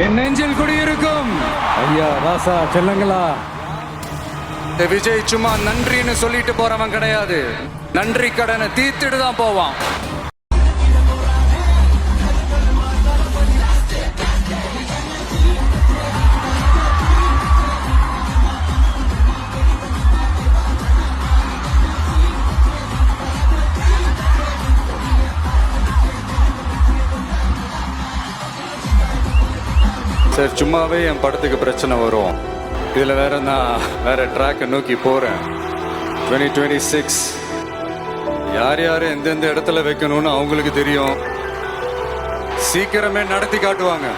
என் நெஞ்சில் குடியிருக்கும் ஐயா ராசா செல்லங்களா. இந்த விஜய் சும்மா நன்றின்னு சொல்லிட்டு போறவன் கிடையாது, நன்றி கடனை தீர்த்துட்டு தான் போவான். சார், சும்மாவே என் படத்துக்கு பிரச்சனை வரும். இதில் வேற ட்ராக்கை நோக்கி போகிறேன். 2026 யார் யார் எந்தெந்த இடத்துல வைக்கணும்னு அவங்களுக்கு தெரியும். சீக்கிரமே நடத்தி காட்டுவாங்க.